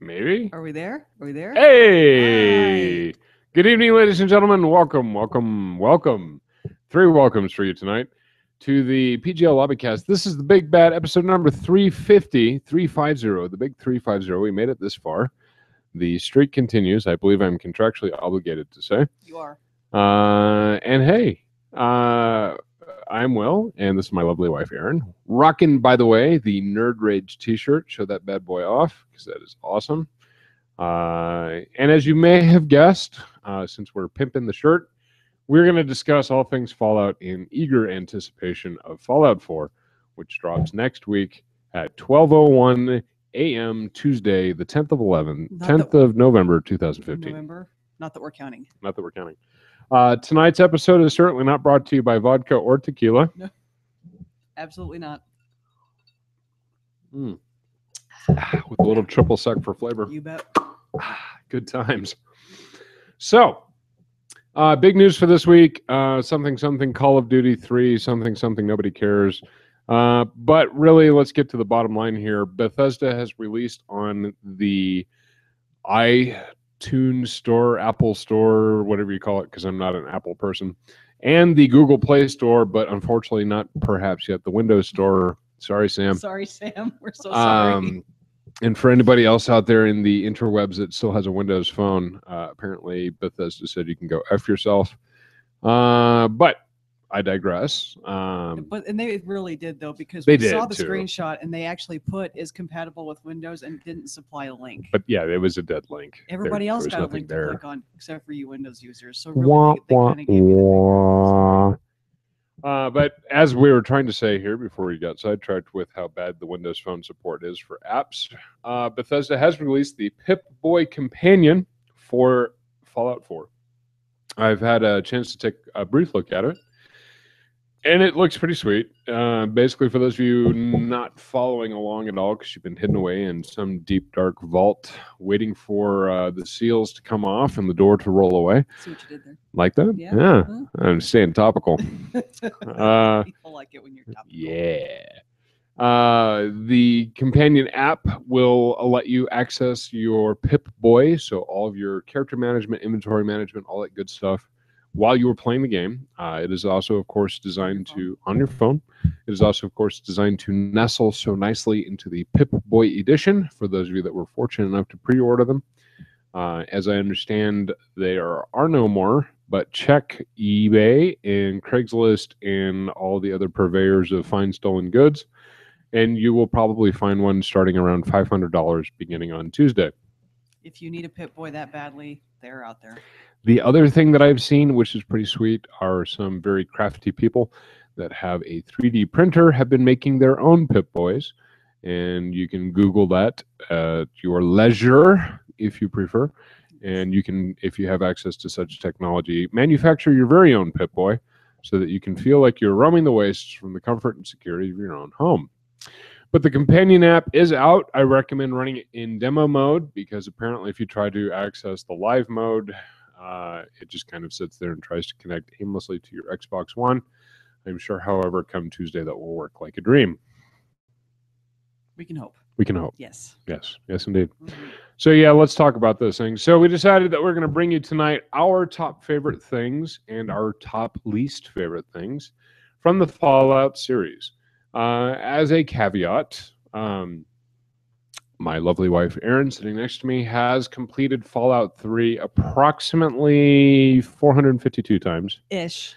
Maybe. Are we there? Are we there? Hey! Hi. Good evening, ladies and gentlemen. Welcome, welcome, welcome. 3 welcomes for you tonight to the PGL Lobbycast. This is the Big Bad episode number 350, the big 350. We made it this far. The streak continues. I believe I'm contractually obligated to say. You are. And hey, I'm Will, and this is my lovely wife, Erin. Rocking, by the way, the Nerd Rage t-shirt. Show that bad boy off, because that is awesome. And as you may have guessed, since we're pimping the shirt, we're going to discuss all things Fallout in eager anticipation of Fallout 4, which drops next week at 12:01 a.m. Tuesday, the 10th of November, 2015. November? Not that we're counting. Not that we're counting. Tonight's episode is certainly not brought to you by vodka or tequila. No, absolutely not. With a little triple sec for flavor. You bet. Good times. So, big news for this week. Something Call of Duty 3, something nobody cares. But really, let's get to the bottom line here. Bethesda has released on the iTunes Store, Apple Store, whatever you call it, because I'm not an Apple person, and the Google Play Store, but unfortunately not perhaps yet the Windows Store. Sorry, Sam. Sorry, Sam. We're so sorry. And for anybody else out there in the interwebs that still has a Windows phone, apparently Bethesda said you can go F yourself. But I digress. And they really did, though, because we saw the too. Screenshot and they actually put is compatible with Windows and didn't supply a link. But yeah, it was a dead link. Everybody else there got a was link nothing to click on, except for you Windows users. So Wah, really, they kind of gave you the big but as we were trying to say here before we got sidetracked with how bad the Windows Phone support is for apps, Bethesda has released the Pip-Boy Companion for Fallout 4. I've had a chance to take a brief look at it, and it looks pretty sweet. Basically, for those of you not following along at all, because you've been hidden away in some deep, dark vault, waiting for the seals to come off and the door to roll away. See what you did there. Like that? Yeah. Yeah. I'm staying topical. People like it when you're topical. Yeah. The companion app will let you access your Pip-Boy, so all of your character management, inventory management, all that good stuff, while you were playing the game. It is also, of course, designed on your phone. It is also, of course, designed to nestle so nicely into the Pip-Boy edition for those of you that were fortunate enough to pre-order them. As I understand, there are no more, but check eBay and Craigslist and all the other purveyors of fine stolen goods, and you will probably find one starting around $500 beginning on Tuesday. If you need a Pip-Boy that badly, they're out there. The other thing that I've seen, which is pretty sweet, are some very crafty people that have a 3D printer, have been making their own Pip-Boys, and you can Google that at your leisure, if you prefer, and you can, if you have access to such technology, manufacture your very own Pip-Boy so that you can feel like you're roaming the wastes from the comfort and security of your own home. But the companion app is out. I recommend running it in demo mode, because apparently if you try to access the live mode, it just kind of sits there and tries to connect aimlessly to your Xbox One. I'm sure, however, come Tuesday that will work like a dream. We can hope. We can hope. Yes. Yes, indeed. Mm-hmm. So yeah, let's talk about those things. So we decided that we're going to bring you tonight our top favorite things and our top least favorite things from the Fallout series. As a caveat, my lovely wife, Erin, sitting next to me, has completed Fallout 3 approximately 452 times. Ish.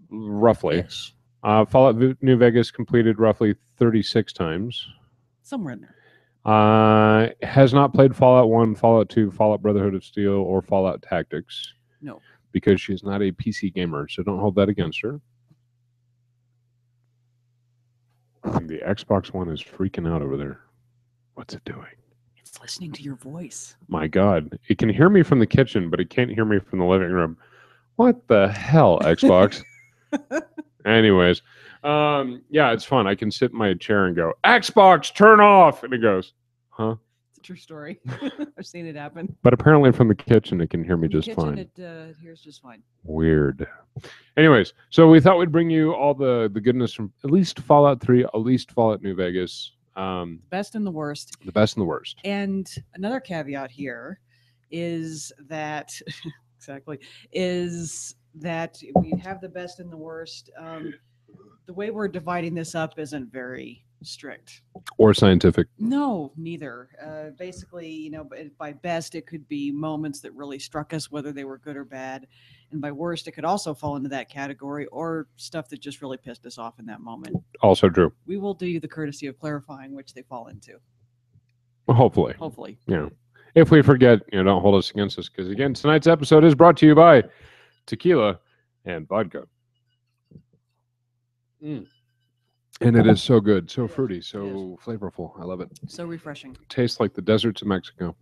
Roughly. Ish. Fallout New Vegas completed roughly 36 times. Somewhere in there. Has not played Fallout 1, Fallout 2, Fallout Brotherhood of Steel, or Fallout Tactics. No. Because she's not a PC gamer, so don't hold that against her. And the Xbox One is freaking out over there. What's it doing? It's listening to your voice. My God. It can hear me from the kitchen, but it can't hear me from the living room. What the hell, Xbox? Anyways, yeah, it's fun. I can sit in my chair and go, Xbox, turn off! And it goes, huh? It's a true story. I've seen it happen. But apparently from the kitchen, it can hear me just fine. It hears just fine. Weird. Anyways, so we thought we'd bring you all the goodness from at least Fallout 3, at least Fallout New Vegas, Best and the worst. The best and the worst. And another caveat here is that is that we have the best and the worst. The way we're dividing this up isn't very strict. Or scientific. No, neither. Basically, by best, it could be moments that really struck us, whether they were good or bad. And by worst, it could also fall into that category, or stuff that just really pissed us off in that moment. Also true. We will do you the courtesy of clarifying which they fall into. Well, hopefully. Hopefully. Yeah. If we forget, don't hold us against us. Because again, tonight's episode is brought to you by tequila and vodka. And it is so good, so fruity, so flavorful. I love it. So refreshing. Tastes like the deserts of Mexico.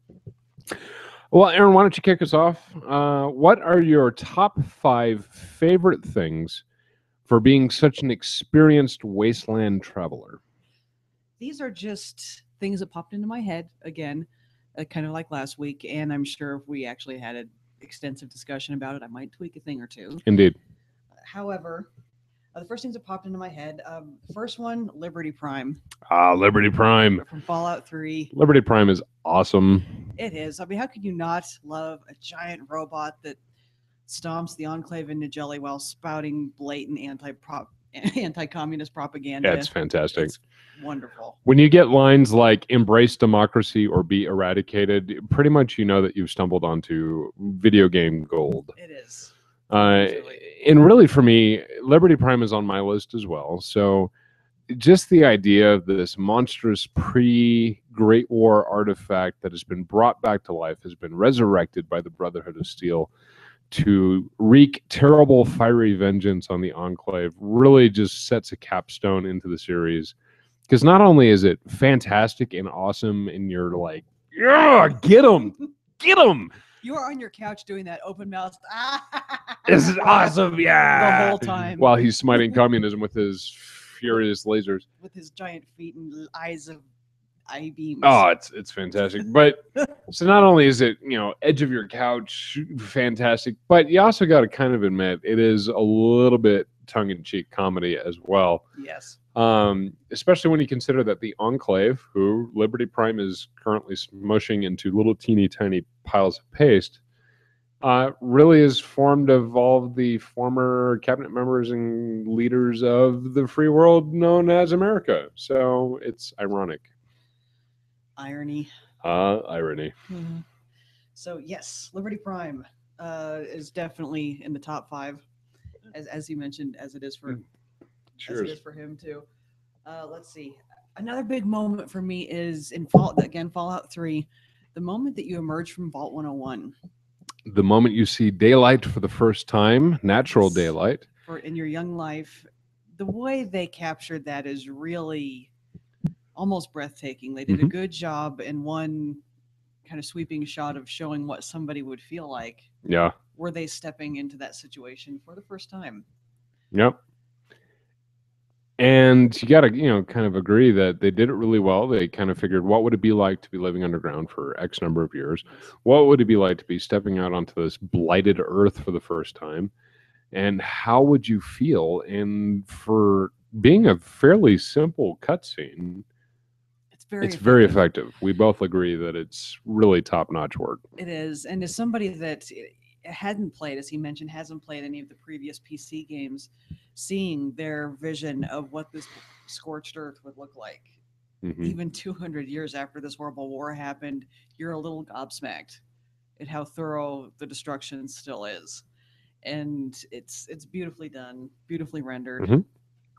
Well, Erin, why don't you kick us off? What are your top 5 favorite things for being such an experienced wasteland traveler? These are just things that popped into my head, again, kind of like last week. And I'm sure if we actually had an extensive discussion about it, I might tweak a thing or two. Indeed. However, the first things that popped into my head, first one, Liberty Prime. Liberty Prime. From Fallout 3. Liberty Prime is awesome. It is. I mean, how could you not love a giant robot that stomps the Enclave into jelly while spouting blatant anti-communist propaganda? Yeah, it's fantastic. It's wonderful. When you get lines like "embrace democracy or be eradicated," pretty much you know that you've stumbled onto video game gold. It is. And really, for me, Liberty Prime is on my list as well. So just the idea of this monstrous pre-Great War artifact that has been brought back to life, has been resurrected by the Brotherhood of Steel to wreak terrible, fiery vengeance on the Enclave, really just sets a capstone into the series. Because not only is it fantastic and awesome, and you're like, yeah, get them, get them. You are on your couch doing that open mouth. This is awesome, yeah. The whole time. While he's smiting communism with his furious lasers. With his giant feet and eyes of eye beams. Oh, it's fantastic. But so not only is it, edge of your couch, fantastic, but you also got to kind of admit it is a little bit tongue-in-cheek comedy as well. Yes. Especially when you consider that the Enclave, who Liberty Prime is currently smushing into little teeny tiny piles of paste, really is formed of all of the former cabinet members and leaders of the free world known as America. So it's ironic. Irony. Irony. Mm-hmm. So yes, Liberty Prime is definitely in the top 5, as you mentioned, as it is for Cheers. as it is for him too. Let's see. Another big moment for me is in Fallout 3, the moment that you emerge from Vault 101. The moment you see daylight for the first time, natural daylight. In your young life, the way they captured that is really almost breathtaking. They did a good job in one kind of sweeping shot of showing what somebody would feel like. Yeah. Were they stepping into that situation for the first time? Yep. And you got to, kind of agree that they did it really well. They kind of figured, what would it be like to be living underground for X number of years? What would it be like to be stepping out onto this blighted earth for the first time? And how would you feel? And for being a fairly simple cutscene, it's very effective. We both agree that it's really top-notch work. It is. And as somebody that hadn't played, as he mentioned, hasn't played any of the previous PC games, seeing their vision of what this scorched earth would look like, even 200 years after this horrible war happened, you're a little gobsmacked at how thorough the destruction still is. And it's beautifully done, beautifully rendered.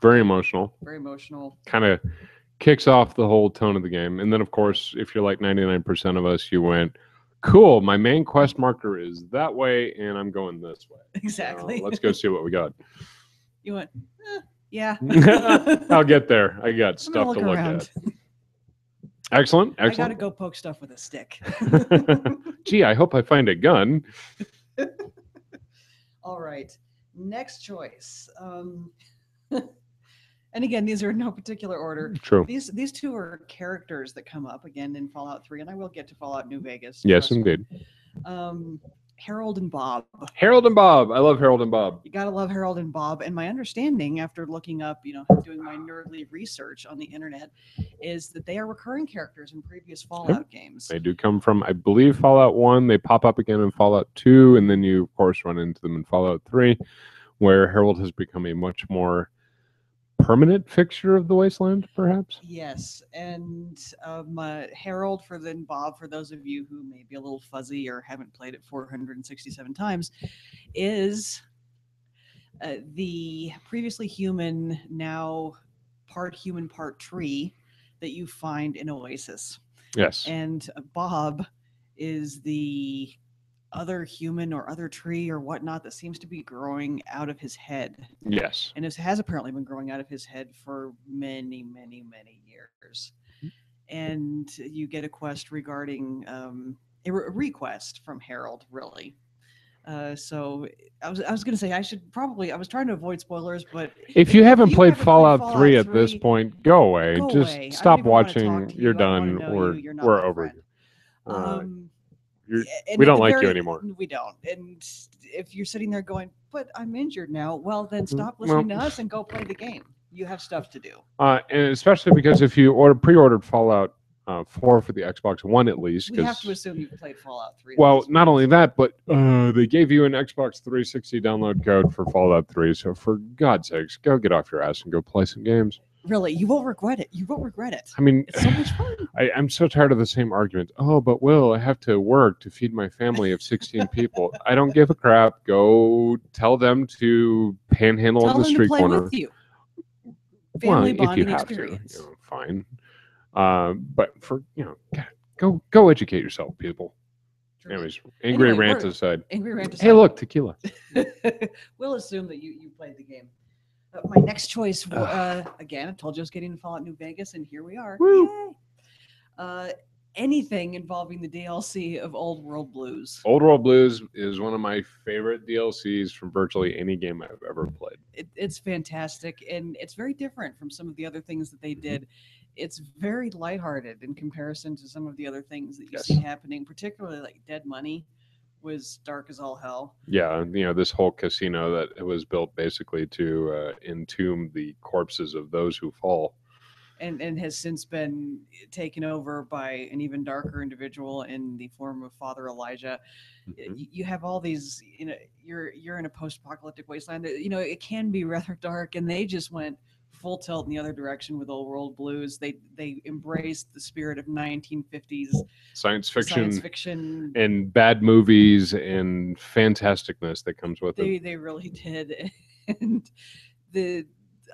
Very emotional. Very emotional. Kind of kicks off the whole tone of the game. And then, of course, if you're like 99% of us, you went, cool, my main quest marker is that way, and I'm going this way. Exactly. So let's go see what we got. You went, yeah. I'll get there. I got stuff to look at. Excellent. I got to go poke stuff with a stick. Gee, I hope I find a gun. All right. Next choice. And again, these are in no particular order. True. These two are characters that come up again in Fallout 3, and I will get to Fallout New Vegas. Yes, indeed. Harold and Bob. Harold and Bob. I love Harold and Bob. You gotta love Harold and Bob. And my understanding, after looking up, doing my nerdly research on the internet, is that they are recurring characters in previous Fallout games. They do come from, I believe, Fallout 1. They pop up again in Fallout 2, and then you, of course, run into them in Fallout 3, where Harold has become a much more permanent fixture of the wasteland, perhaps. Yes, and Harold then Bob, for those of you who may be a little fuzzy or haven't played it 467 times, is the previously human, now part human, part tree that you find in Oasis. Yes. And Bob is the other human or other tree or whatnot that seems to be growing out of his head. Yes. And it has apparently been growing out of his head for many, many, many years. And you get a quest regarding a request from Harold, really. So I was going to say I was trying to avoid spoilers, but if you haven't played Fallout 3 at this point, go away. Just stop watching. You're done. We're over you. We don't like you anymore. We don't. And if you're sitting there going, but I'm injured now, well, then stop listening to us and go play the game. You have stuff to do. And especially because if you pre-ordered Fallout 4 for the Xbox One, at least. We have to assume you've played Fallout 3. Well, not only that, but they gave you an Xbox 360 download code for Fallout 3. So for God's sakes, go get off your ass and go play some games. Really, you won't regret it. You won't regret it. I mean, it's so much fun. I'm so tired of the same argument. Oh, but Will, I have to work to feed my family of 16 people. I don't give a crap. Go tell them to panhandle on the street corner. With you. Family bonding if you have experience. To, fine. But for go educate yourself, people. Truly. Anyways, angry rant aside. Angry rant aside. Hey, look, tequila. We'll assume that you played the game. My next choice, again, I told you I was getting to Fallout New Vegas, and here we are. Yay! Anything involving the DLC of Old World Blues. Old World Blues is one of my favorite DLCs from virtually any game I've ever played. It's fantastic, and it's very different from some of the other things that they did. It's very lighthearted in comparison to some of the other things that you see happening, particularly like Dead Money was dark as all hell. Yeah, this whole casino that was built basically to entomb the corpses of those who fall. And has since been taken over by an even darker individual in the form of Father Elijah. You have all these, you're in a post-apocalyptic wasteland. It can be rather dark, and they just went full tilt in the other direction with Old World Blues. They embraced the spirit of 1950s science fiction and bad movies and fantasticness that comes with it. They really did. And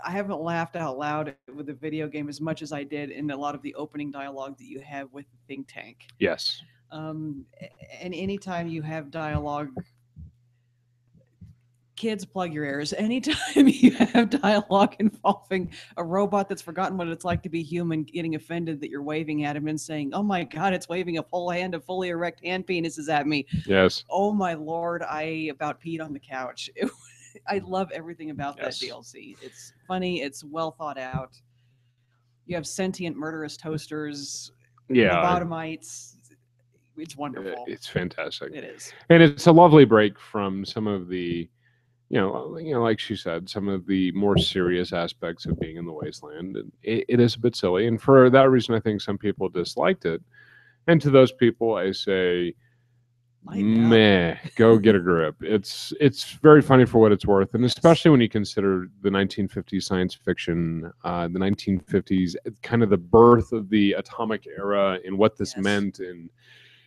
I haven't laughed out loud with the video game as much as I did in a lot of the opening dialogue that you have with the think tank. Yes. And anytime you have dialogue, kids, plug your ears. Anytime you have dialogue involving a robot that's forgotten what it's like to be human, getting offended that you're waving at him and saying, "Oh my God, it's waving a full hand of fully erect hand penises at me." Yes. Oh my Lord, I about peed on the couch. I love everything about that DLC. It's funny. It's well thought out. You have sentient murderous toasters. Lobotomites. It's wonderful. It's fantastic. It is. And it's a lovely break from some of the, like she said, some of the more serious aspects of being in the wasteland. And it is a bit silly. And for that reason, I think some people disliked it. And to those people, I say, go get a grip. It's very funny for what it's worth, and especially when you consider the 1950s science fiction, the 1950s, kind of the birth of the atomic era and what this meant. And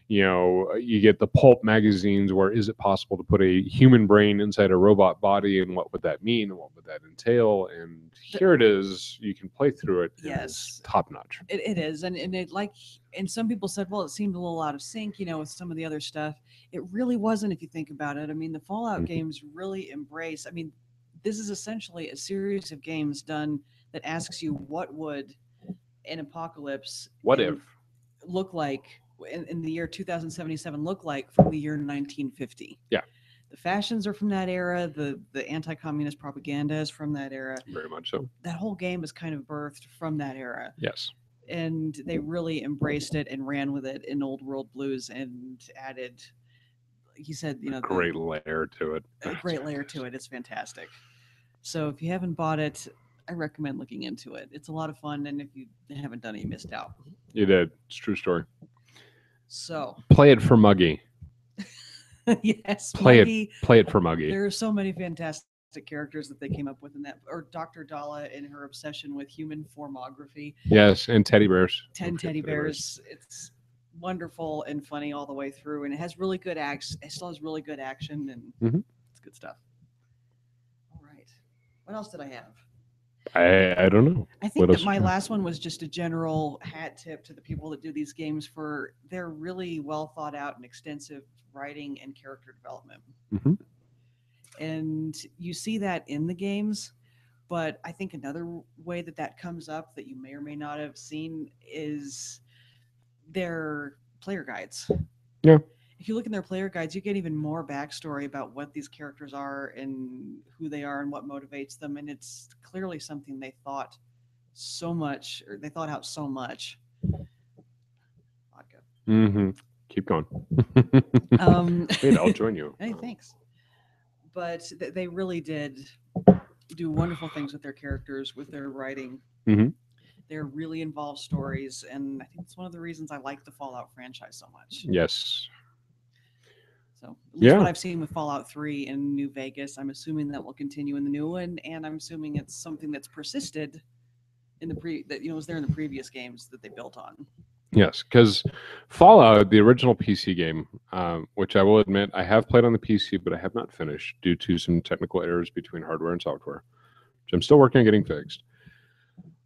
you get the pulp magazines where is it possible to put a human brain inside a robot body, and what would that mean, and what would that entail? And here it is. You can play through it. Yes, top notch. It is, and some people said, well, it seemed a little out of sync, with some of the other stuff. It really wasn't, if you think about it. I mean, the Fallout games really embrace. I mean, this is essentially a series of games done that asks you, what would an apocalypse look like in the year 2077 look like from the year 1950? Yeah. The fashions are from that era. The anti-communist propaganda is from that era. Very much so. That whole game is kind of birthed from that era. Yes. And they really embraced it and ran with it in Old World Blues and added he said, a great layer to it. a great layer to it. It's fantastic. So if you haven't bought it, I recommend looking into it. It's a lot of fun, and if you haven't done it, you missed out. You did. It's a true story. So Play it for Muggy. yes, Play Muggy, play it for Muggy. there are so many fantastic characters that they came up with in that, or Dr. Dala and her obsession with human formography. Yes, and teddy bears. 10 teddy bears. It's wonderful and funny all the way through, and it has really good acts. It still has really good action, and it's good stuff. All right, what else did I have? I don't know. I think that my last one was just a general hat tip to the people that do these games for their really well thought out and extensive writing and character development. Mm-hmm. And you see that in the games, but I think another way that that comes up that you may or may not have seen is their player guides. Yeah. If you look in their player guides, you get even more backstory about what these characters are and who they are and what motivates them. And it's clearly something they thought so much, or they thought out so much. Vodka. Mm-hmm. Keep going. Wait, I'll join you. Hey, thanks. But they really did do wonderful things with their characters, with their writing. Mm-hmm. They're really involved stories, and I think it's one of the reasons I like the Fallout franchise so much. Yes. So at least what I've seen with Fallout 3 in New Vegas, I'm assuming that will continue in the new one, and I'm assuming it's something that's persisted in the that was there in the previous games that they built on. Yes, because Fallout, the original PC game, which I will admit I have played on the PC, but I have not finished due to some technical errors between hardware and software, which I'm still working on getting fixed.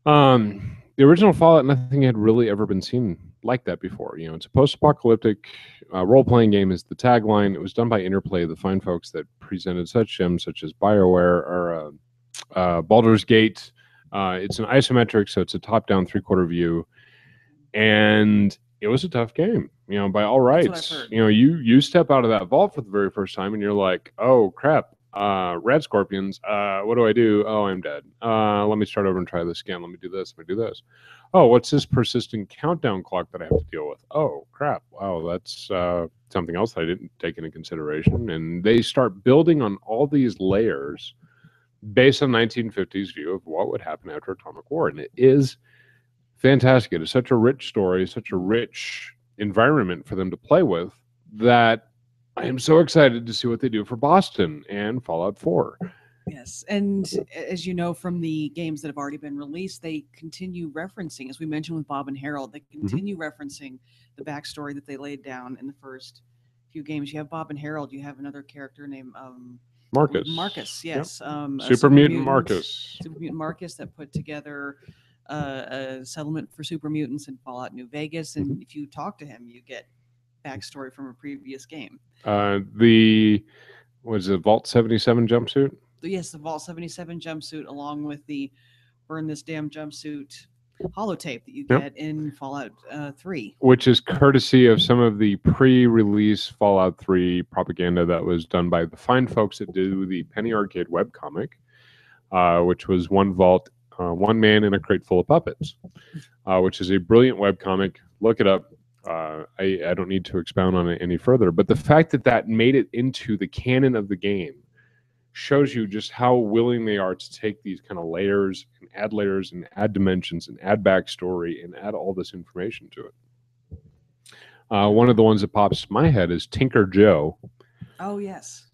The original Fallout, nothing had really ever been seen like that before. It's a post-apocalyptic role-playing game is the tagline. It was done by Interplay, the fine folks that presented such gems such as BioWare or Baldur's Gate. It's an isometric, so it's a top-down three-quarter view. And it was a tough game, by all rights. You step out of that vault for the very first time and you're like, oh, crap. Red scorpions. What do I do? Oh, I'm dead. Let me start over and try this again. Let me do this. Let me do this. Oh, what's this persistent countdown clock that I have to deal with? Oh, crap. Wow, that's something else that I didn't take into consideration. And they start building on all these layers based on 1950s view of what would happen after atomic war. And it is fantastic. It is such a rich story, such a rich environment for them to play with that I am so excited to see what they do for Boston and Fallout 4. Yes, and as you know from the games that have already been released, they continue referencing, as we mentioned with Bob and Harold, they continue referencing the backstory that they laid down in the first few games. You have Bob and Harold, you have another character named Marcus. Marcus, yes. Yep. Super mutant Marcus. Super mutant Marcus that put together a settlement for super mutants in Fallout New Vegas, and if you talk to him, you get backstory from a previous game. Was it Vault 77 jumpsuit? Yes, the Vault 77 jumpsuit, along with the Burn This Damn Jumpsuit holotape that you get in Fallout 3. Which is courtesy of some of the pre-release Fallout 3 propaganda that was done by the fine folks that do the Penny Arcade webcomic, which was one Vault, one man in a crate full of puppets, which is a brilliant webcomic. Look it up. I don't need to expound on it any further, but the fact that made it into the canon of the game shows you just how willing they are to take these kind of layers and add dimensions and add backstory and add all this information to it. One of the ones that pops in my head is Tinker Joe. Oh, yes.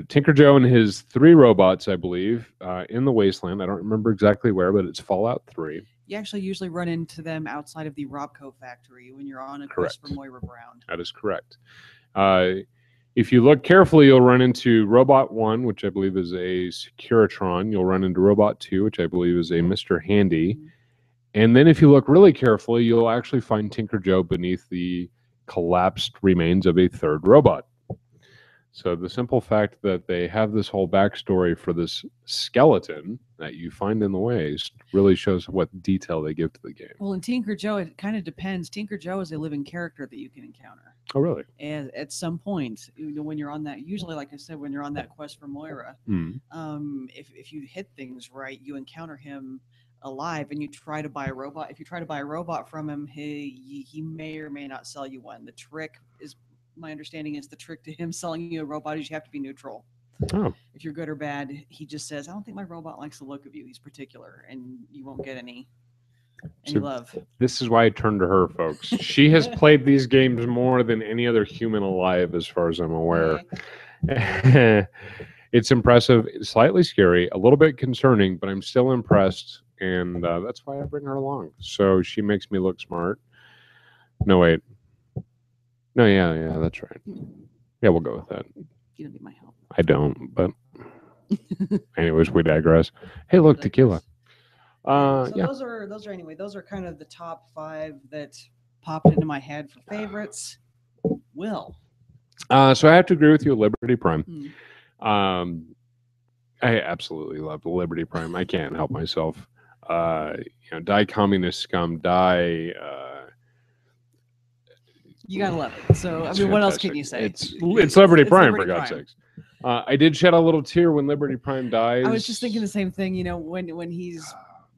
Tinker Joe and his 3 robots, I believe, in the wasteland. I don't remember exactly where, but it's Fallout 3. You actually usually run into them outside of the Robco factory when you're on a quest for Moira Brown. That is correct. If you look carefully, you'll run into Robot 1, which I believe is a Securitron. You'll run into Robot 2, which I believe is a Mr. Handy. And then if you look really carefully, you'll actually find Tinker Joe beneath the collapsed remains of a 3rd robot. So the simple fact that they have this whole backstory for this skeleton that you find in the waste really shows what detail they give to the game. Well, in Tinker Joe, it kind of depends. Tinker Joe is a living character that you can encounter. Oh, really? And at some point, when you're on that, usually, like I said, when you're on that quest for Moira, if you hit things right, you encounter him alive and you try to buy a robot. If you try to buy a robot from him, he may or may not sell you one. The trick is my understanding is the trick to him selling you a robot is you have to be neutral. Oh. If you're good or bad, he just says, I don't think my robot likes the look of you. He's particular, and you won't get any love. This is why I turned to her, folks. She has played these games more than any other human alive, as far as I'm aware. It's impressive, slightly scary, a little bit concerning, but I'm still impressed, and that's why I bring her along. So she makes me look smart. No, wait. No, yeah, that's right. Yeah, we'll go with that. You don't need my help. I don't, but anyways, we digress. Hey, look, tequila. So those are kind of the top 5 that popped into my head for favorites. Will. So I have to agree with you, Liberty Prime. I absolutely love the Liberty Prime. I can't help myself. Die communist scum, die. You gotta love it. So I mean, what else can you say? It's Liberty Prime, for God's sakes. I did shed a little tear when Liberty Prime dies. I was just thinking the same thing.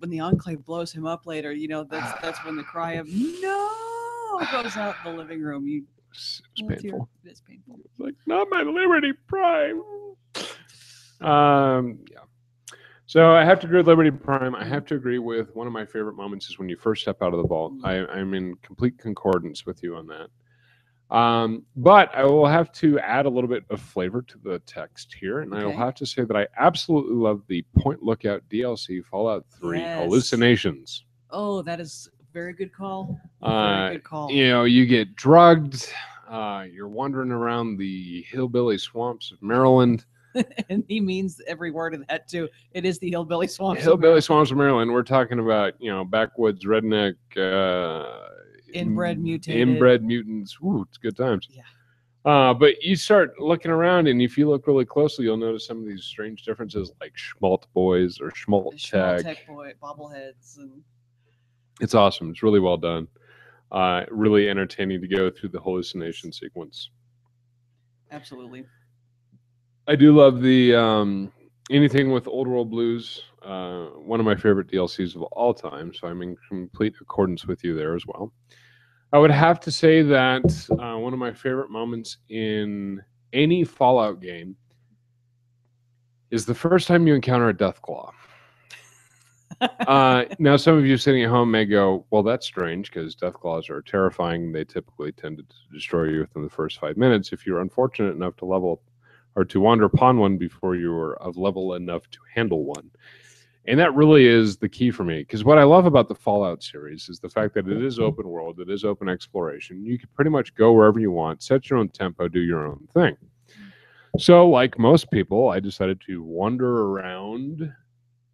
when the Enclave blows him up later, that's when the cry of no goes out in the living room. It's painful. It's painful. It's like, not my Liberty Prime. Yeah. So I have to agree with Liberty Prime. I have to agree with one of my favorite moments is when you first step out of the vault. I'm in complete concordance with you on that. But I will have to add a little bit of flavor to the text here, and I will have to say that I absolutely love the Point Lookout DLC Fallout 3 Hallucinations. Oh, that is a very good call. Very good call. You get drugged. You're wandering around the hillbilly swamps of Maryland. And he means every word of that too. It is the hillbilly swamps. Swamps of Maryland. We're talking about backwoods redneck. Inbred mutants. Ooh, it's good times. Yeah. But you start looking around, and if you look really closely, you'll notice some of these strange differences, like Schmalt Boys or Schmalt Tech boy bobbleheads, and it's awesome. It's really well done. Really entertaining to go through the hallucination sequence. Absolutely. I do love the anything with Old World Blues. One of my favorite DLCs of all time, so I'm in complete accordance with you there as well. I would have to say that one of my favorite moments in any Fallout game is the first time you encounter a Deathclaw. Now, some of you sitting at home may go, well, that's strange because Deathclaws are terrifying. They typically tend to destroy you within the first 5 minutes if you're unfortunate enough to level up or to wander upon one before you are of level enough to handle one. And that really is the key for me, because what I love about the Fallout series is the fact that it is open world, it is open exploration. You can pretty much go wherever you want, set your own tempo, do your own thing. So like most people, I decided to wander around,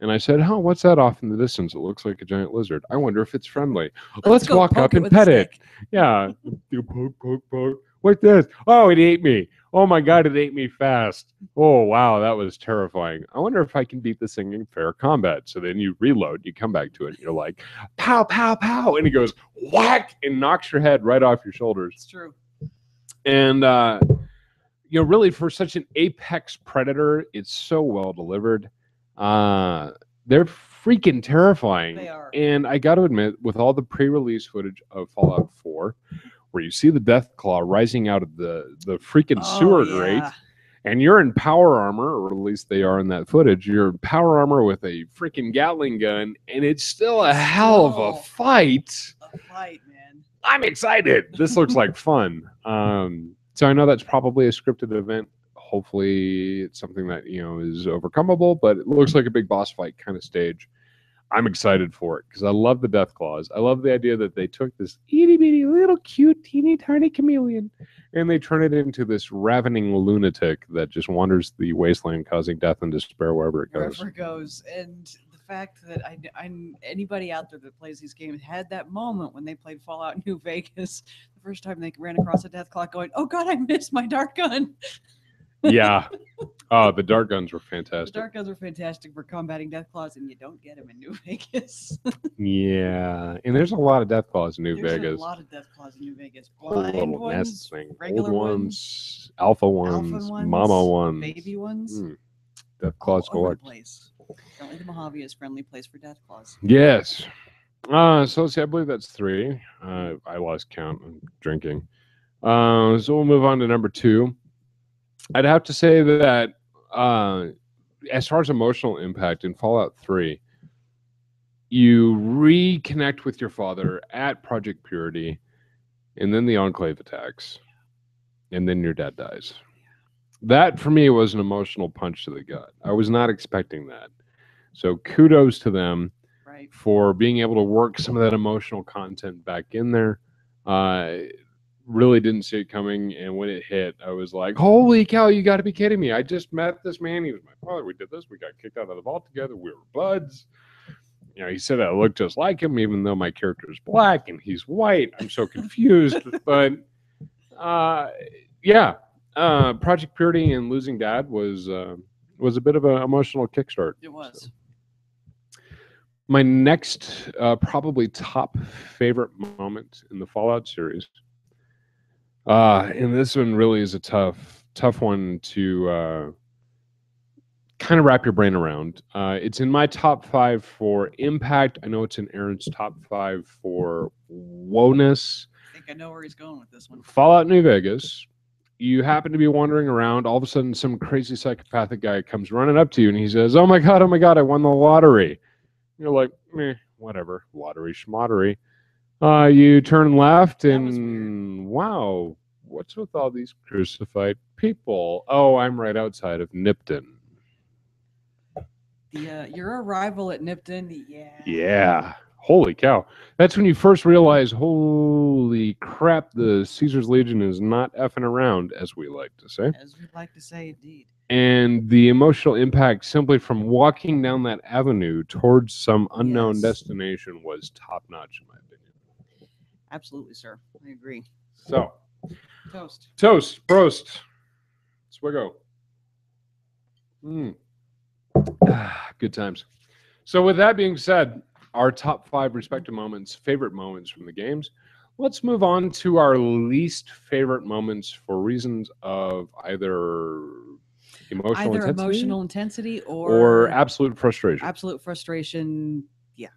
and I said, oh, what's that off in the distance? It looks like a giant lizard. I wonder if it's friendly. Let's walk up and pet it. Yeah. You poke. Like this. Oh, it ate me. Oh my God, it ate me fast. Oh, wow, that was terrifying. I wonder if I can beat this thing in fair combat. So then you reload, you come back to it, and you're like, pow, pow, pow. And it goes whack and knocks your head right off your shoulders. It's true. And, really for such an apex predator, it's so well delivered. They're freaking terrifying. They are. And I got to admit, with all the pre-release footage of Fallout 4, where you see the Deathclaw rising out of the freaking sewer grate, and you're in power armor, or at least they are in that footage. You're in power armor with a freaking Gatling gun, and it's still a hell of a fight. A fight, man. I'm excited. This looks like fun. So I know that's probably a scripted event. Hopefully it's something that, is overcomable, but it looks like a big boss fight kind of stage. I'm excited for it because I love the Deathclaws. I love the idea that they took this itty bitty little cute teeny tiny chameleon and they turn it into this ravening lunatic that just wanders the wasteland, causing death and despair wherever it goes. Wherever it goes. And the fact that I'm anybody out there that plays these games had that moment when they played Fallout New Vegas, the first time they ran across a Deathclaw, going, "Oh God, I missed my dart gun." Yeah. Oh, the dart guns were fantastic. The dart guns were fantastic for combating Deathclaws, and you don't get them in New Vegas. Yeah. And there's a lot of Deathclaws in New Vegas. There's a lot of Deathclaws in New Vegas. Blind ones, regular ones, alpha ones, mama ones, baby ones. Deathclaws collect. Apparently the Mojave is a friendly place for Deathclaws. Yes. So let's see, I believe that's 3. I lost count. I'm drinking. So we'll move on to number 2. I'd have to say that as far as emotional impact in Fallout 3, you reconnect with your father at Project Purity, and then the Enclave attacks, and then your dad dies. That, for me, was an emotional punch to the gut. I was not expecting that. So kudos to them for being able to work some of that emotional content back in there. Really didn't see it coming, and when it hit, I was like, holy cow, you got to be kidding me. I just met this man. He was my father. We did this. We got kicked out of the vault together. We were buds. You know, he said I looked just like him, even though my character is black and he's white. I'm so confused. But yeah, Project Purity and losing Dad was a bit of an emotional kickstart. It was. So. My next, probably top favorite moment in the Fallout series, and this one really is a tough one to kind of wrap your brain around. It's in my top 5 for impact. I know it's in Erin's top 5 for woeness. I think I know where he's going with this one. Fallout New Vegas. You happen to be wandering around. All of a sudden, some crazy psychopathic guy comes running up to you, and he says, oh my God, I won the lottery. You're like, meh, whatever, lottery schmottery. You turn left, and wow, what's with all these crucified people? Oh, I'm right outside of Nipton. Your arrival at Nipton, yeah. Holy cow. That's when you first realize, holy crap, the Caesar's Legion is not effing around, as we like to say. As we like to say, indeed. And the emotional impact simply from walking down that avenue towards some unknown destination was top-notch, in my opinion. Absolutely, sir. I agree. So. Toast. Prost. Swiggo. Good times. So with that being said, our top 5 respective moments, favorite moments from the games, let's move on to our least favorite moments for reasons of either emotional intensity or absolute frustration. Absolute frustration, yeah.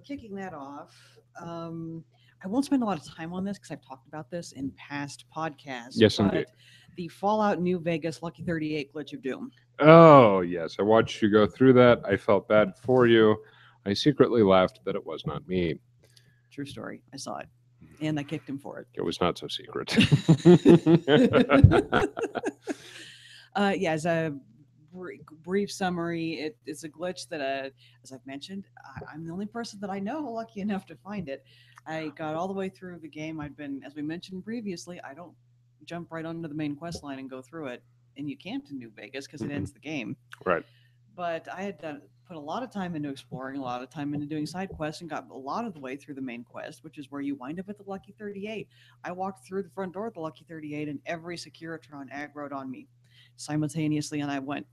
Kicking that off, I won't spend a lot of time on this because I've talked about this in past podcasts. Yes, indeed. The Fallout New Vegas Lucky 38 glitch of doom. Oh, yes. I watched you go through that. I felt bad for you. I secretly laughed that it was not me. True story. I saw it. And I kicked him for it. It was not so secret. As a brief summary, it's a glitch that, as I've mentioned, I'm the only person that I know lucky enough to find it. I got all the way through the game. I've been, as we mentioned previously, I don't jump right onto the main quest line and go through it. And you can't in New Vegas because it ends the game. Right. But I had put a lot of time into exploring, a lot of time into doing side quests, and got a lot of the way through the main quest, which is where you wind up at the Lucky 38. I walked through the front door of the Lucky 38, and every Securitron aggroed on me simultaneously, and I went,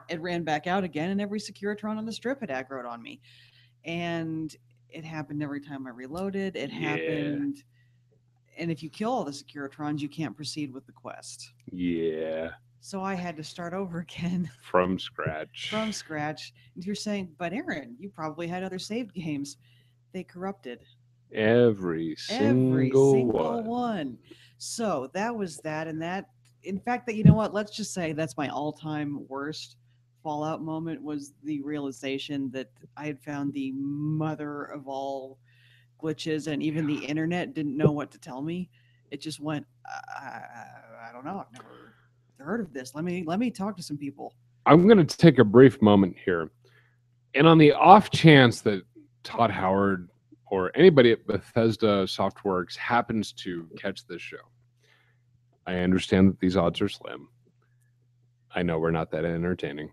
it ran back out again, and every Securitron on the strip had aggroed on me. And it happened every time I reloaded. It happened. And if you kill all the Securitrons, you can't proceed with the quest. Yeah. So I had to start over again. From scratch. And you're saying, but Erin, you probably had other saved games. They corrupted. Every single one. So that was that. And that, in fact, that, you know what? Let's just say that's my all-time worst Fallout moment, was the realization that I had found the mother of all glitches, and even the internet didn't know what to tell me. It just went, I don't know. I've never heard of this. Let me talk to some people. I'm going to take a brief moment here. And on the off chance that Todd Howard or anybody at Bethesda Softworks happens to catch this show, I understand that these odds are slim. I know we're not that entertaining.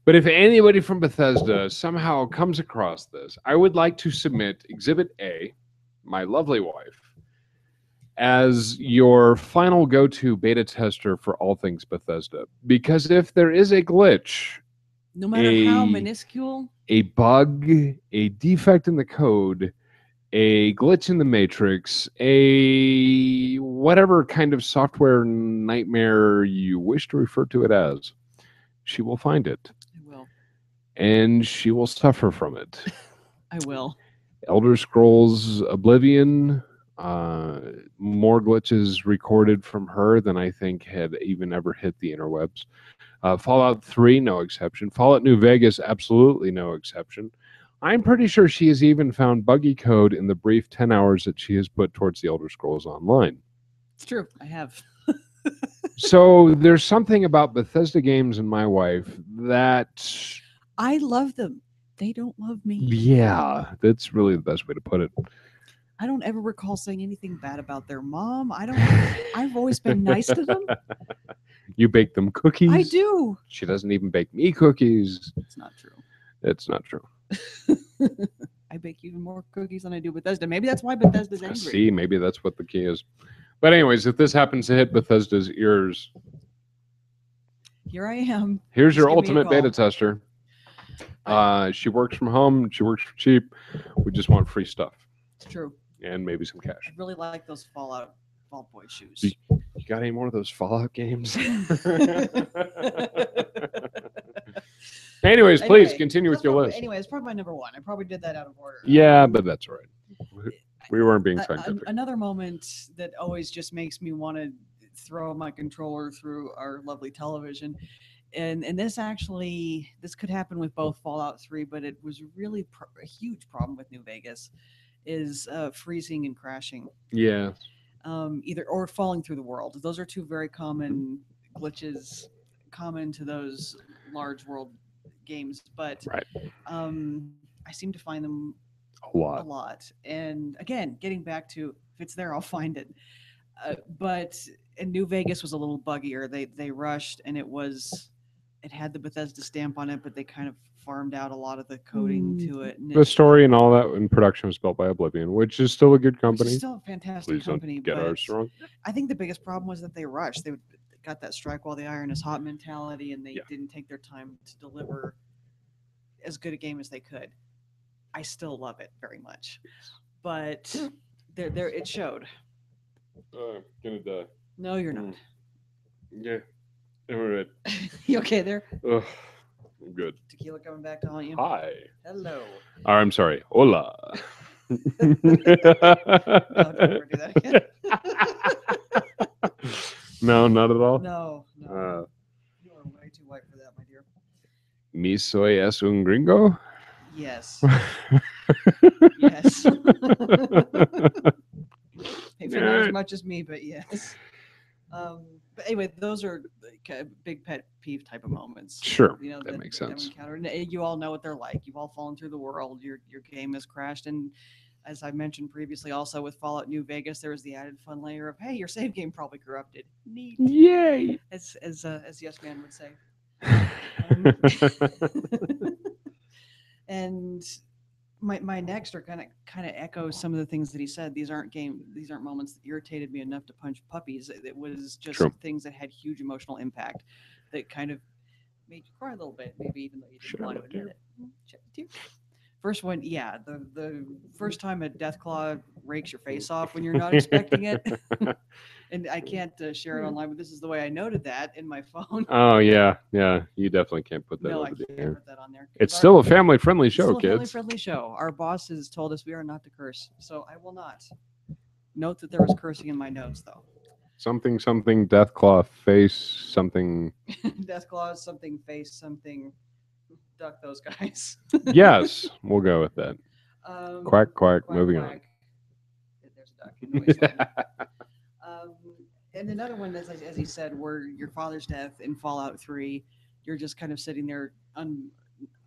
But if anybody from Bethesda somehow comes across this, I would like to submit Exhibit A, my lovely wife, as your final go-to beta tester for all things Bethesda. Because if there is a glitch, no matter how minuscule, a bug, a defect in the code, a glitch in the matrix, a whatever kind of software nightmare you wish to refer to it as, she will find it. I will. And she will suffer from it. I will. Elder Scrolls Oblivion More glitches recorded from her than I think had even ever hit the interwebs. Fallout 3, no exception. Fallout New Vegas, absolutely no exception. I'm pretty sure she has even found buggy code in the brief 10 hours that she has put towards the Elder Scrolls Online. It's true. I have. So there's something about Bethesda games and my wife that... I love them. They don't love me. Yeah, that's really the best way to put it. I don't ever recall saying anything bad about their mom. I've always been nice to them. You bake them cookies. I do. She doesn't even bake me cookies. It's not true. It's not true. I bake even more cookies than I do Bethesda. Maybe that's why Bethesda's angry. See, maybe that's what the key is. But anyways, if this happens to hit Bethesda's ears, here I am. Here's your ultimate beta tester. She works from home. She works for cheap. We just want free stuff. It's true. And maybe some cash. I really like those Fall Boy shoes. You got any more of those Fallout games? Anyways, please continue with your list. Anyway, it's probably my number one. I probably did that out of order. Yeah, but that's all right. We weren't being scientific. Another moment that always just makes me want to throw my controller through our lovely television. And this could happen with both Fallout 3, but it was really a huge problem with New Vegas, is freezing and crashing. Yeah. Or falling through the world. Those are two very common glitches, common to those large world games. But right. I seem to find them a lot. And again, getting back to, if it's there, I'll find it. But New Vegas was a little buggier. They rushed, and it had the Bethesda stamp on it, but they kind of farmed out a lot of the coding to it. And the story and all that in production was built by Oblivion, which is still a good company. It's still a fantastic company. Don't get ours wrong. I think the biggest problem was that they rushed. They got that strike while the iron is hot mentality, and they didn't take their time to deliver as good a game as they could. I still love it very much, but there it showed. Gonna die. No, you're not. Yeah. All right. You okay there? I'm good. Tequila coming back to haunt you. Hi. Hello. I'm sorry. Hola. No, don't ever do that again. No, not at all. No. You are way too white for that, my dear. ¿Mi soy es un gringo? Yes. Yes. Maybe not as much as me, but yes. But anyway, those are big pet peeve type of moments. Sure, that makes sense. And you all know what they're like. You've all fallen through the world. Your game has crashed, and as I mentioned previously, also with Fallout New Vegas, there was the added fun layer of, hey, your save game probably corrupted. Neat. Yay! As Yes Man would say. And my next are kind of echo some of the things that he said. These aren't moments that irritated me enough to punch puppies. It was just things that had huge emotional impact that kind of made you cry a little bit, maybe even though you didn't want to admit it. First one, yeah, the first time a Deathclaw rakes your face off when you're not expecting it. And I can't share it online, but this is the way I noted that in my phone. Oh, yeah. You definitely can't put that over there. No, I can't put that on there. It's still a family-friendly show, kids. Family-friendly show. Our boss has told us we are not to curse, so I will not. Note that there was cursing in my notes, though. Something, Deathclaw, face, something. Deathclaw, something, face, something. Duck those guys. Yes, we'll go with that. Quack, moving on. There's a duck. And another one, as he said, where your father's death in Fallout 3, you're just kind of sitting there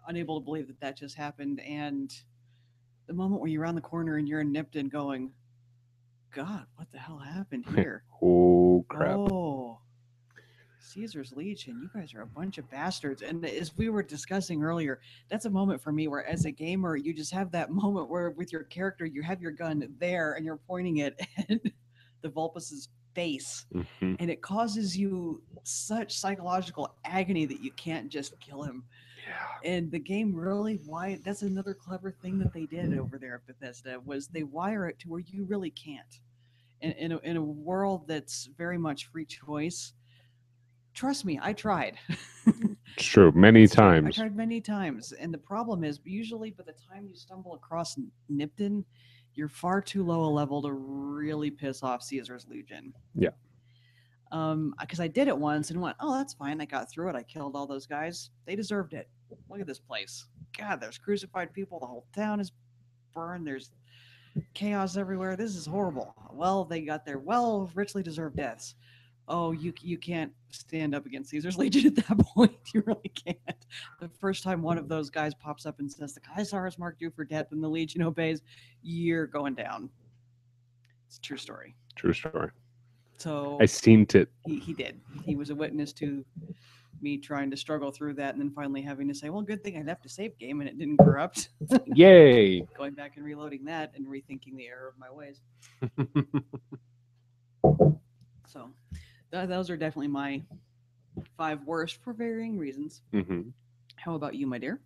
unable to believe that just happened. And the moment where you're around the corner and you're in Nipton going, God, what the hell happened here? Oh, crap. Oh, Caesar's Legion, you guys are a bunch of bastards. And as we were discussing earlier, that's a moment for me where as a gamer, you just have that moment where with your character, you have your gun there and you're pointing it at the Vulpus's face. Mm-hmm. And it causes you such psychological agony that you can't just kill him. Yeah. And the game really, that's another clever thing that they did over there at Bethesda, was they wire it to where you really can't. In a world that's very much free choice, trust me, I tried. It's true. Many times. I tried many times. And the problem is usually by the time you stumble across Nipton, you're far too low a level to really piss off Caesar's Legion. Yeah. Because I did it once and went, oh, that's fine. I got through it. I killed all those guys. They deserved it. Look at this place. God, there's crucified people. The whole town is burned. There's chaos everywhere. This is horrible. Well, they got their richly deserved deaths. Oh, you can't stand up against Caesar's Legion at that point. You really can't. The first time one of those guys pops up and says, the Caesar has marked you for death, and the Legion obeys, you're going down. It's a true story. True story. So I seen it. He did. He was a witness to me trying to struggle through that, and then finally having to say, well, good thing I left a save game and it didn't corrupt. Yay. Going back and reloading that and rethinking the error of my ways. So those are definitely my 5 worst for varying reasons. Mm-hmm. How about you, my dear?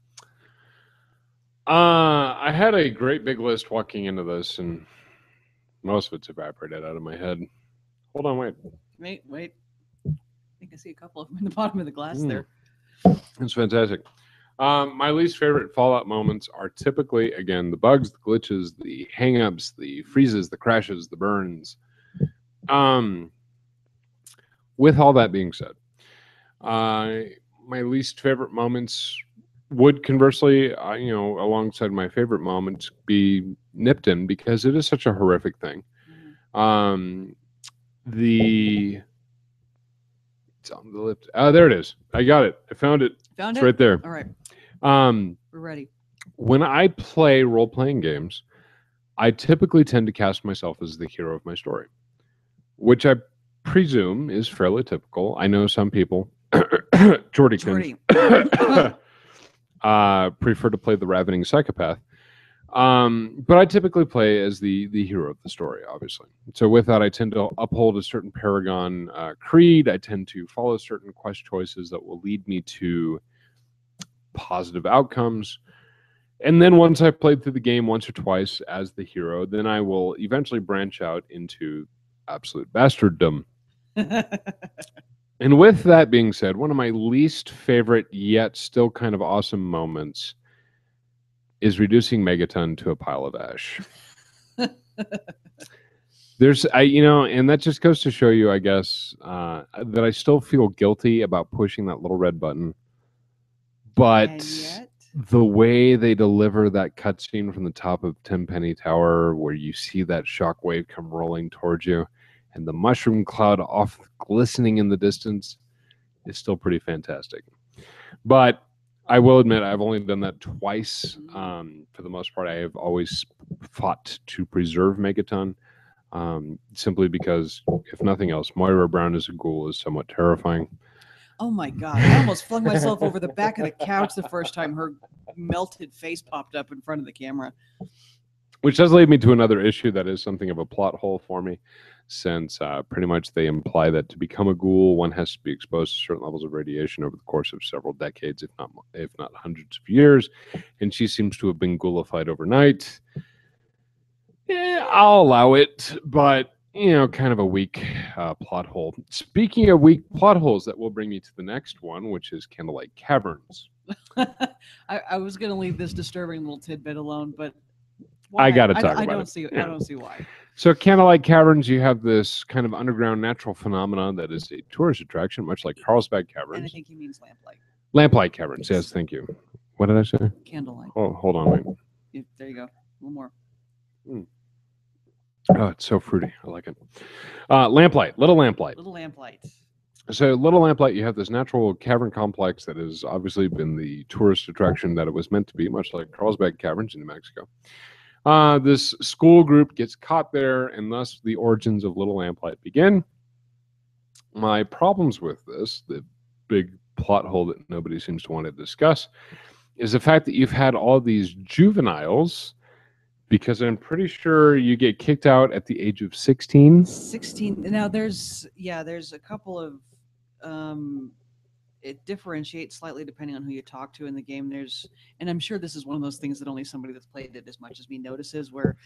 I had a great big list walking into this, and most of it's evaporated out of my head. Hold on, wait. Wait. I think I see a couple of them in the bottom of the glass there. It's fantastic. My least favorite Fallout moments are typically, again, the bugs, the glitches, the hangups, the freezes, the crashes, the burns. With all that being said, my least favorite moments would conversely, alongside my favorite moments, be Nipton, because it is such a horrific thing. It's on the lip. There it is. I got it. I found it. Found it's it? right there. All right. We're ready. When I play role-playing games, I typically tend to cast myself as the hero of my story, which I presume is fairly typical. I know some people, Jordy. prefer to play the ravening psychopath. But I typically play as the hero of the story, obviously. So with that, I tend to uphold a certain Paragon creed. I tend to follow certain quest choices that will lead me to positive outcomes. And then once I've played through the game once or twice as the hero, then I will eventually branch out into absolute bastarddom. And with that being said, one of my least favorite yet still kind of awesome moments is reducing Megaton to a pile of ash. And that just goes to show you, I guess, that I still feel guilty about pushing that little red button. But the way they deliver that cutscene from the top of Tenpenny Tower, where you see that shockwave come rolling towards you, and the mushroom cloud off glistening in the distance, is still pretty fantastic. But I will admit, I've only done that twice. For the most part, I have always fought to preserve Megaton, simply because, if nothing else, Moira Brown as a ghoul is somewhat terrifying. Oh my God. I almost flung myself over the back of the couch the first time her melted face popped up in front of the camera. Which does lead me to another issue that is something of a plot hole for me, since pretty much they imply that to become a ghoul, one has to be exposed to certain levels of radiation over the course of several decades, if not hundreds of years. And she seems to have been ghoulified overnight. I'll allow it, but kind of a weak plot hole. Speaking of weak plot holes, that will bring me to the next one, which is Candlelight Caverns. I was going to leave this disturbing little tidbit alone, but why? I got to talk about it. I don't see why. So Candlelight Caverns, you have this kind of underground natural phenomenon that is a tourist attraction, much like Carlsbad Caverns. And I think he means lamplight. Lamplight Caverns, yes, thank you. What did I say? Candlelight. Oh, hold on, wait. There you go. One more. Oh, it's so fruity. I like it. Lamplight, Little Lamplight. Little Lamplight. So Little Lamplight, you have this natural cavern complex that has obviously been the tourist attraction that it was meant to be, much like Carlsbad Caverns in New Mexico. This school group gets caught there, and thus the origins of Little Lamplight begin. My problems with this, the big plot hole that nobody seems to want to discuss, is the fact that you've had all these juveniles, because I'm pretty sure you get kicked out at the age of 16. 16. Now there's a couple of it differentiates slightly depending on who you talk to in the game. And I'm sure this is one of those things that only somebody that's played it as much as me notices, where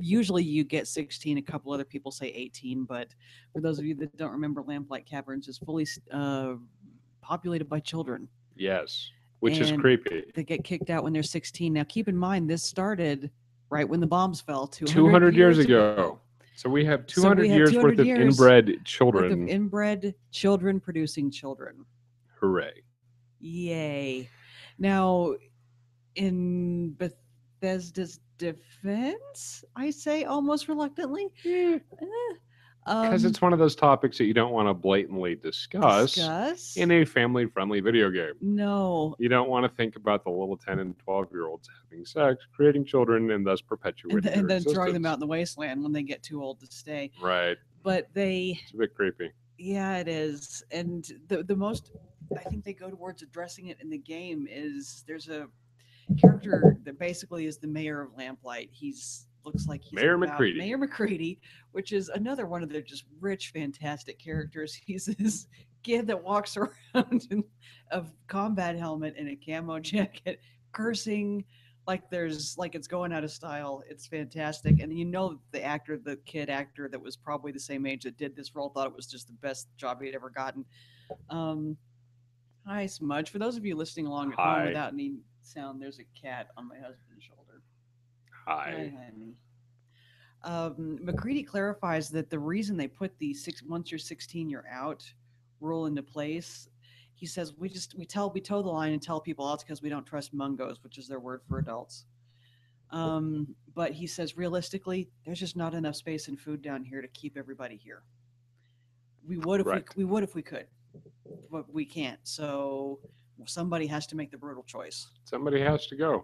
usually you get 16, a couple other people say 18, but for those of you that don't remember, Lamplight Caverns is fully populated by children. Yes, which is creepy. They get kicked out when they're 16. Now keep in mind, this started right when the bombs fell 200 years ago. So we have 200 years worth of inbred children. Inbred children producing children. Hooray. Yay. Now, in Bethesda's defense, I say almost reluctantly. Because it's one of those topics that you don't want to blatantly discuss in a family-friendly video game. No. You don't want to think about the little 10 and 12-year-olds having sex, creating children, and thus perpetuating their and then existence. throwing them out in the wasteland when they get too old to stay. Right. But it's a bit creepy. Yeah, it is. And the most, I think they go towards addressing it in the game is there's a character that basically is the mayor of Lamplight. Looks like he's Mayor McCready. Mayor McCready, which is another one of their just rich, fantastic characters. He's this kid that walks around in a combat helmet and a camo jacket, cursing like it's going out of style. It's fantastic. And the kid actor that was probably the same age that did this role thought it was just the best job he'd ever gotten. Hi, Smudge. For those of you listening along at home without any sound, there's a cat on my husband's shoulder. Hi, honey. McCready clarifies that the reason they put the once you're 16 you're out rule into place. He says we toe the line and tell people else because we don't trust mungos, which is their word for adults. But he says realistically, there's just not enough space and food down here to keep everybody here. We would if we could, but we can't. So somebody has to make the brutal choice. Somebody has to go.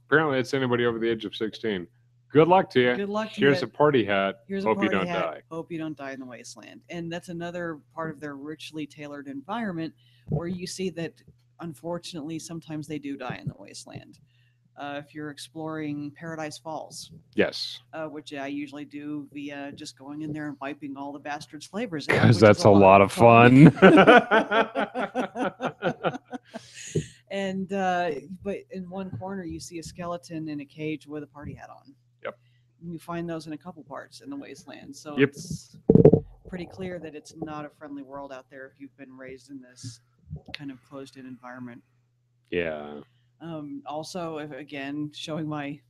Apparently, it's anybody over the age of 16. Good luck to you. Here's a party hat. Hope you don't die. Hope you don't die in the wasteland. And that's another part of their richly tailored environment where you see that, unfortunately, sometimes they do die in the wasteland. If you're exploring Paradise Falls. Yes. Which I usually do via just going in there and wiping all the bastard's flavors out. Because that's a lot of fun. And but in one corner you see a skeleton in a cage with a party hat on. Yep. And you find those in a couple parts in the wasteland. So yep. It's pretty clear that it's not a friendly world out there if you've been raised in this kind of closed-in environment. Yeah. Also, again, showing my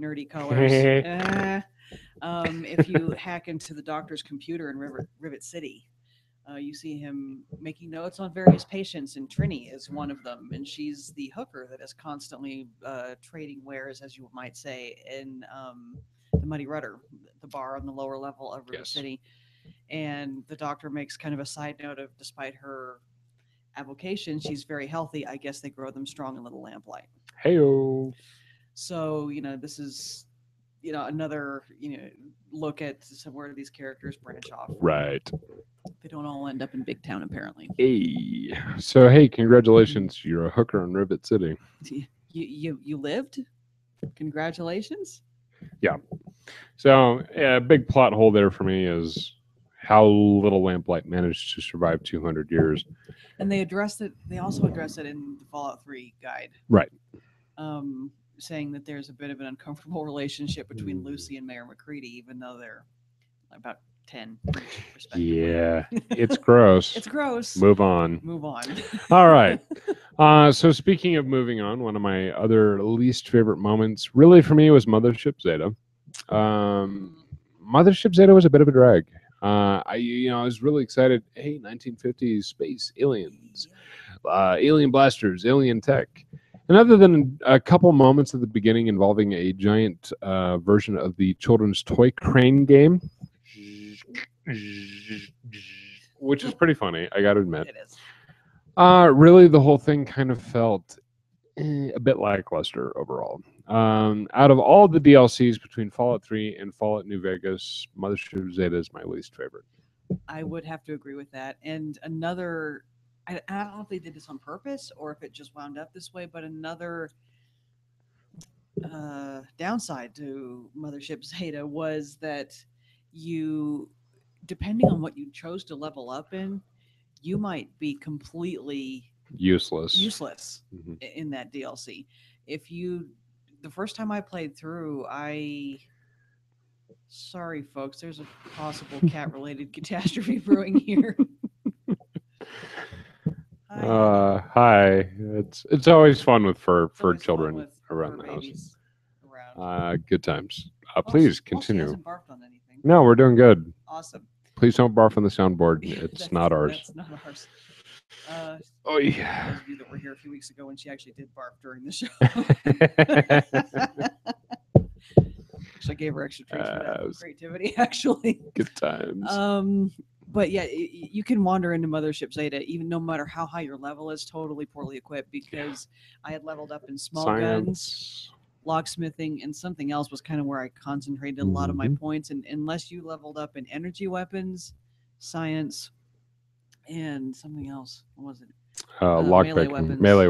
nerdy colors. If you hack into the doctor's computer in Rivet City, you see him making notes on various patients, and Trini is one of them. And she's the hooker that is constantly trading wares, as you might say, in the Muddy Rudder, the bar on the lower level of Rivet City. And the doctor makes kind of a side note of, despite her avocation, she's very healthy. I guess they grow them strong in Little Lamplight. Heyo. So, this is, another, look at where these characters branch off. Right. They don't all end up in Big Town, apparently. Hey. So, hey, congratulations. You're a hooker in Rivet City. You lived? Congratulations. Yeah. So, a big plot hole there for me is how Little Lamplight managed to survive 200 years. And they also address it in the Fallout 3 guide. Right. Saying that there's a bit of an uncomfortable relationship between Lucy and Mayor McCready, even though they're about 10 respectively. Yeah, it's gross. It's gross. Move on. All right. So speaking of moving on, one of my other least favorite moments really for me was Mothership Zeta. Mothership Zeta was a bit of a drag. I was really excited. Hey, 1950s space aliens, alien blasters, alien tech. And other than a couple moments at the beginning involving a giant version of the children's toy crane game, which is pretty funny, I got to admit. It is. Really, the whole thing kind of felt a bit lackluster overall. Out of all the DLCs between Fallout 3 and Fallout New Vegas, Mothership Zeta is my least favorite. I would have to agree with that. And another, I don't know if they did this on purpose or if it just wound up this way, but another downside to Mothership Zeta was that depending on what you chose to level up in, you might be completely useless in that DLC. The first time I played through, sorry folks, there's a possible cat-related catastrophe brewing here. Hi. It's always fun with fur children around the house. Good times. Please continue. She hasn't barfed on anything. No, we're doing good. Awesome. Please don't barf on the soundboard. It's not ours. That's not ours. Oh yeah. Those of you that were here a few weeks ago when she actually did barf during the show. So I gave her extra treats for that creativity, actually. Good times. But yeah, you can wander into Mothership Zeta, even no matter how high your level is, totally poorly equipped, because I had leveled up in small guns, locksmithing, and something else was kind of where I concentrated a lot of my points. And unless you leveled up in energy weapons, science, and something else, what was it? Melee weapons. Melee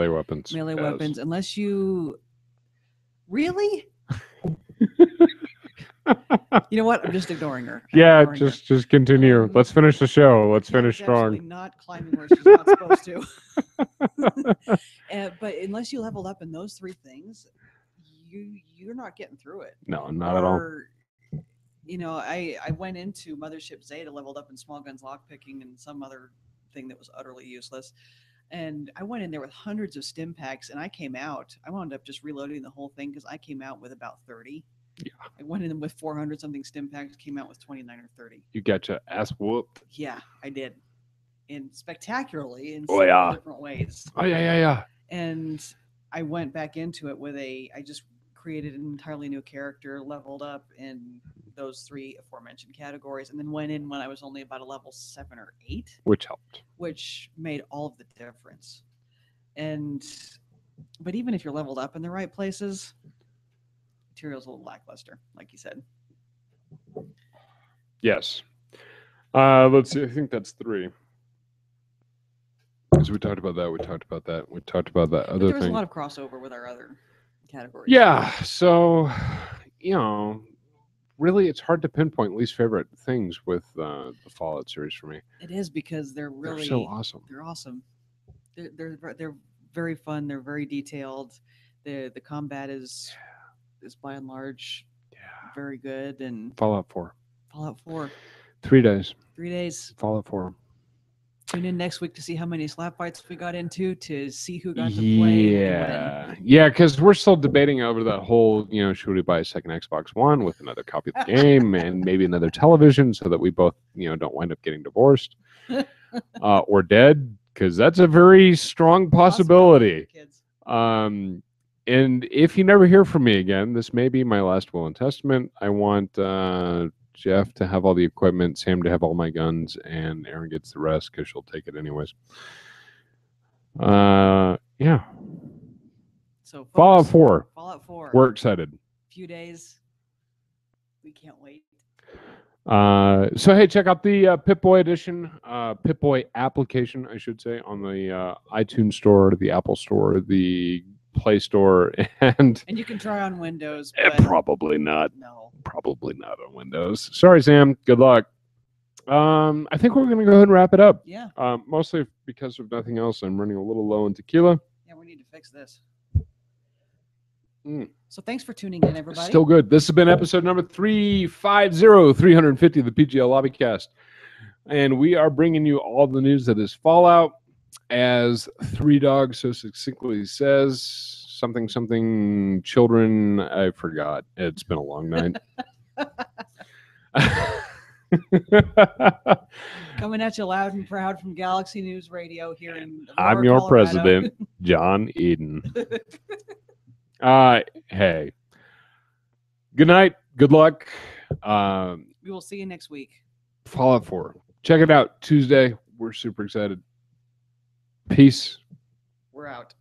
weapons. Melee weapons. Unless you really. You know what? I'm just ignoring her. Just continue. Let's finish the show. Let's finish strong. Not climbing where she's not supposed to. But unless you leveled up in those three things, you're not getting through it. No, not at all. You know, I went into Mothership Zeta, leveled up in small guns, lockpicking, and some other thing that was utterly useless. And I went in there with hundreds of stim packs, and I came out. I wound up just reloading the whole thing because I came out with about 30. Yeah. I went in with 400 something stim packs, came out with 29 or 30. You got your ass whooped. Yeah, I did. And spectacularly in several different ways. Oh, yeah. And I went back into it with I just created an entirely new character, leveled up in those three aforementioned categories, and then went in when I was only about a level 7 or 8. Which helped. Which made all of the difference. But even if you're leveled up in the right places, material's a little lackluster, like you said. Yes. Let's see. I think that's 3. Because we talked about that. We talked about that other thing. There was a lot of crossover with our other categories. Yeah. So, really, it's hard to pinpoint least favorite things with the Fallout series for me. It is because they're so awesome. They're awesome. They're very fun. They're very detailed. The combat is by and large very good. And Fallout 4. 3 days. 3 days. Fallout 4. Tune in next week to see how many slap fights we got into, to see who got to play. Yeah, because we're still debating over that whole, should we buy a second Xbox One with another copy of the game and maybe another television so that we both, don't wind up getting divorced or dead, because that's a very strong possibility. And if you never hear from me again, this may be my last will and testament. I want Jeff to have all the equipment, Sam to have all my guns, and Erin gets the rest because she'll take it anyways. Yeah. So folks, Fallout 4. Fallout 4. We're excited. Few days. We can't wait. So hey, check out the Pip-Boy edition, Pip-Boy application, I should say, on the iTunes Store, the Apple Store, the Play Store, and you can try on Windows. Probably not. No. Probably not on Windows. Sorry, Sam. Good luck. I think we're going to go ahead and wrap it up. Yeah. Mostly because of nothing else. I'm running a little low on tequila. Yeah, we need to fix this. So thanks for tuning in, everybody. Still good. This has been episode number 350 of the PGL Lobbycast. And we are bringing you all the news that is Fallout. As Three Dogs so succinctly says, something children, I forgot. It's been a long night. Coming at you loud and proud from Galaxy News Radio here in I'm your Colorado. president, John Eden. Hey. Good night. Good luck. We will see you next week. Fallout 4. Check it out Tuesday. We're super excited. Peace. We're out.